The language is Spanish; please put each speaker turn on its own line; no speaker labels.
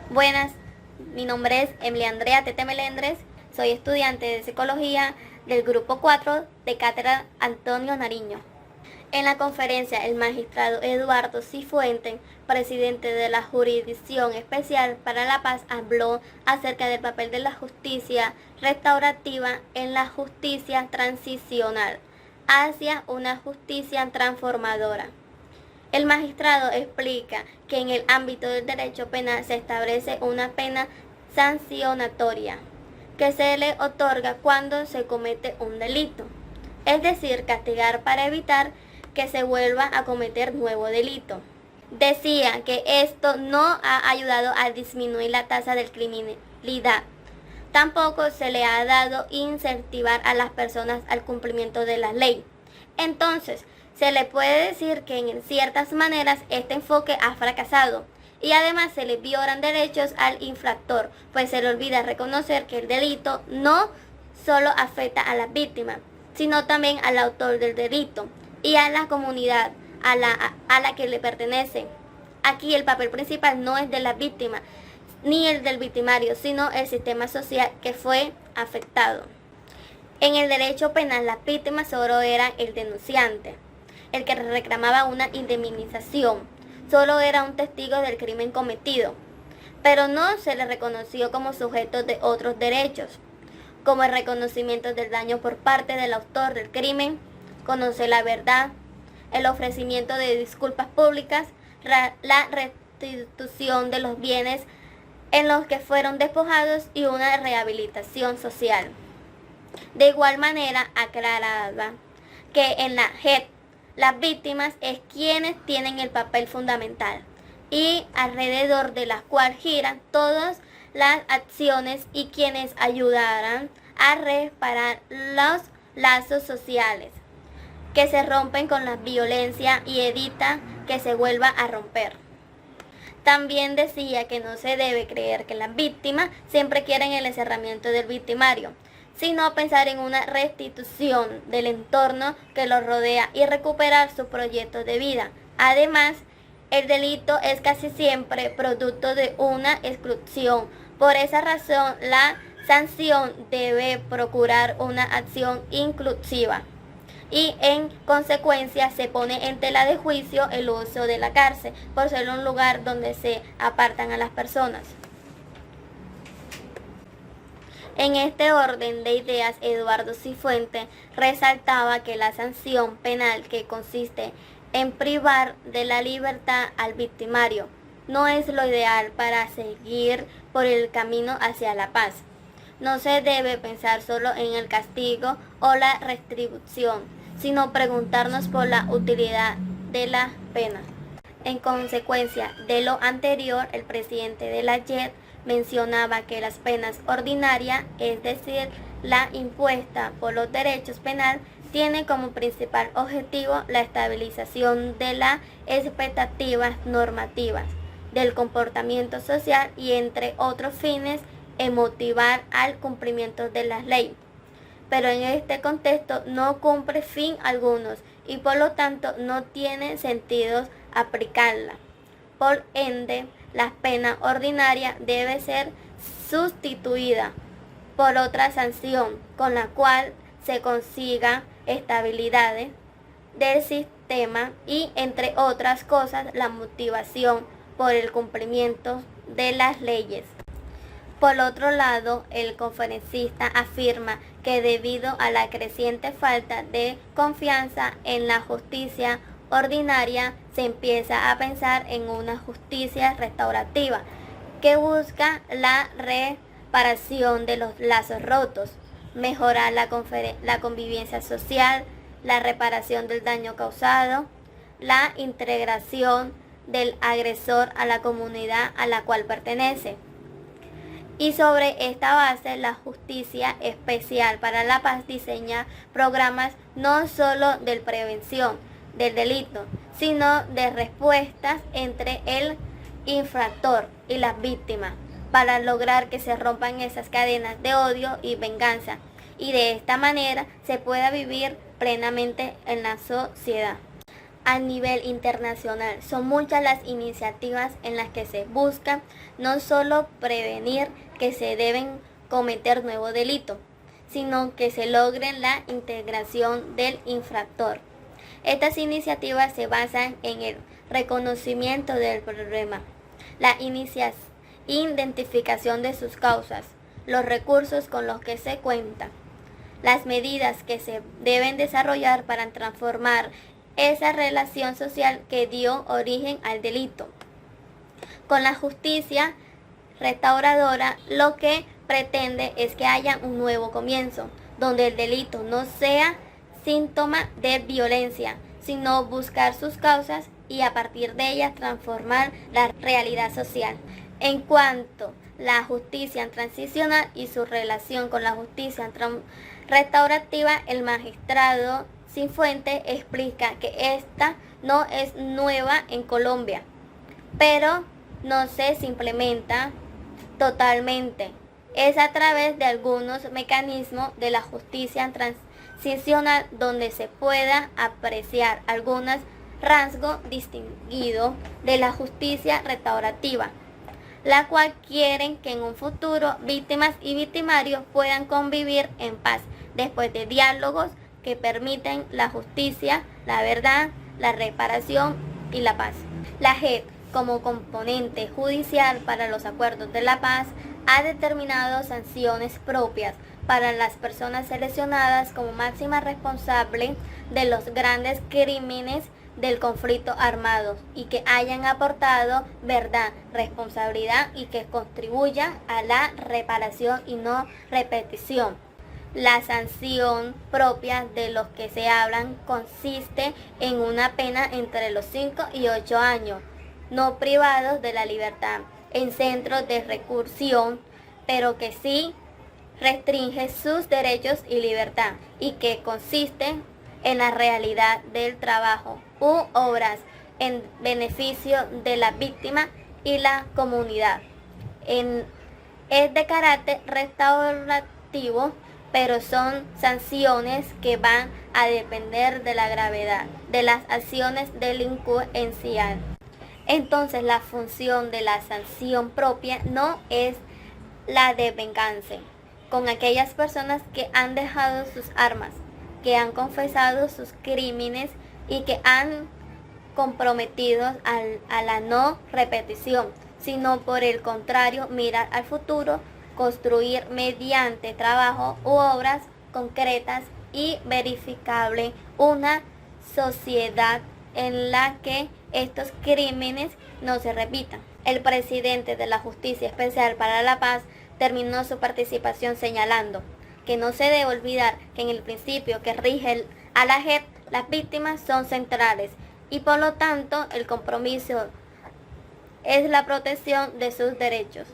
Buenas, mi nombre es Emily Andrea Tete Melendres, soy estudiante de Psicología del Grupo 4 de Cátedra Antonio Nariño. En la conferencia, el magistrado Eduardo Cifuentes, presidente de la Jurisdicción Especial para la Paz, habló acerca del papel de la justicia restaurativa en la justicia transicional hacia una justicia transformadora. El magistrado explica que en el ámbito del derecho penal se establece una pena sancionatoria que se le otorga cuando se comete un delito, es decir, castigar para evitar que se vuelva a cometer nuevo delito. Decía que esto no ha ayudado a disminuir la tasa de criminalidad. Tampoco se le ha dado incentivar a las personas al cumplimiento de la ley. Entonces, se le puede decir que en ciertas maneras este enfoque ha fracasado y además se le violan derechos al infractor, pues se le olvida reconocer que el delito no solo afecta a la víctima, sino también al autor del delito y a la comunidad a la que le pertenece. Aquí el papel principal no es de la víctima ni el del victimario, sino el sistema social que fue afectado. En el derecho penal, las víctimas solo eran el denunciante, el que reclamaba una indemnización, solo era un testigo del crimen cometido, pero no se le reconoció como sujeto de otros derechos, como el reconocimiento del daño por parte del autor del crimen, conocer la verdad, el ofrecimiento de disculpas públicas, la restitución de los bienes en los que fueron despojados y una rehabilitación social. De igual manera, aclaraba que en la JEP las víctimas es quienes tienen el papel fundamental y alrededor de las cuales giran todas las acciones y quienes ayudarán a reparar los lazos sociales que se rompen con la violencia y evita que se vuelva a romper. También decía que no se debe creer que las víctimas siempre quieren el encerramiento del victimario, sino pensar en una restitución del entorno que los rodea y recuperar su proyecto de vida. Además, el delito es casi siempre producto de una exclusión. Por esa razón, la sanción debe procurar una acción inclusiva y en consecuencia se pone en tela de juicio el uso de la cárcel por ser un lugar donde se apartan a las personas. En este orden de ideas, Eduardo Cifuentes resaltaba que la sanción penal, que consiste en privar de la libertad al victimario, no es lo ideal para seguir por el camino hacia la paz. No se debe pensar solo en el castigo o la retribución, sino preguntarnos por la utilidad de la pena. En consecuencia de lo anterior, el presidente de la JEP mencionaba que las penas ordinarias, es decir, la impuesta por los derechos penales, tiene como principal objetivo la estabilización de las expectativas normativas del comportamiento social y entre otros fines en motivar al cumplimiento de las leyes. Pero en este contexto no cumple fin algunos y por lo tanto no tiene sentido aplicarla. Por ende, la pena ordinaria debe ser sustituida por otra sanción con la cual se consiga estabilidad del sistema y, entre otras cosas, la motivación por el cumplimiento de las leyes. Por otro lado, el conferencista afirma que debido a la creciente falta de confianza en la justicia ordinaria, se empieza a pensar en una justicia restaurativa que busca la reparación de los lazos rotos, mejorar la convivencia social, la reparación del daño causado, la integración del agresor a la comunidad a la cual pertenece. Y sobre esta base, la Justicia Especial para la Paz diseña programas no solo de prevención del delito, sino de respuestas entre el infractor y las víctimas, para lograr que se rompan esas cadenas de odio y venganza, y de esta manera se pueda vivir plenamente en la sociedad. a nivel internacional. Son muchas las iniciativas en las que se busca no solo prevenir que se deben cometer nuevos delitos, sino que se logre la integración del infractor. Estas iniciativas se basan en el reconocimiento del problema, la identificación de sus causas, los recursos con los que se cuenta, las medidas que se deben desarrollar para transformar esa relación social que dio origen al delito. Con la justicia restauradora, lo que pretende es que haya un nuevo comienzo, donde el delito no sea síntoma de violencia, sino buscar sus causas y a partir de ellas transformar la realidad social. En cuanto a la justicia transicional y su relación con la justicia restaurativa, el magistrado Cifuentes explica que esta no es nueva en Colombia, pero no se implementa totalmente. Es a través de algunos mecanismos de la justicia transicional donde se pueda apreciar algunos rasgos distinguidos de la justicia restaurativa, la cual quieren que en un futuro víctimas y victimarios puedan convivir en paz después de diálogos que permiten la justicia, la verdad, la reparación y la paz. La JEP, como componente judicial para los acuerdos de la paz, ha determinado sanciones propias para las personas seleccionadas como máxima responsable de los grandes crímenes del conflicto armado y que hayan aportado verdad, responsabilidad y que contribuyan a la reparación y no repetición. La sanción propia de los que se hablan consiste en una pena entre los 5 y 8 años, no privados de la libertad, en centros de reclusión, pero que sí restringe sus derechos y libertad y que consiste en la realidad del trabajo u obras en beneficio de la víctima y la comunidad. Es de carácter restaurativo, pero son sanciones que van a depender de la gravedad de las acciones delincuenciales. Entonces, la función de la sanción propia no es la de venganza con aquellas personas que han dejado sus armas, que han confesado sus crímenes y que han comprometido a la no repetición, sino por el contrario, mirar al futuro, construir mediante trabajo u obras concretas y verificables una sociedad en la que estos crímenes no se repitan. El presidente de la Justicia Especial para la Paz terminó su participación señalando que no se debe olvidar que en el principio que rige a la JEP, las víctimas son centrales y por lo tanto el compromiso es la protección de sus derechos.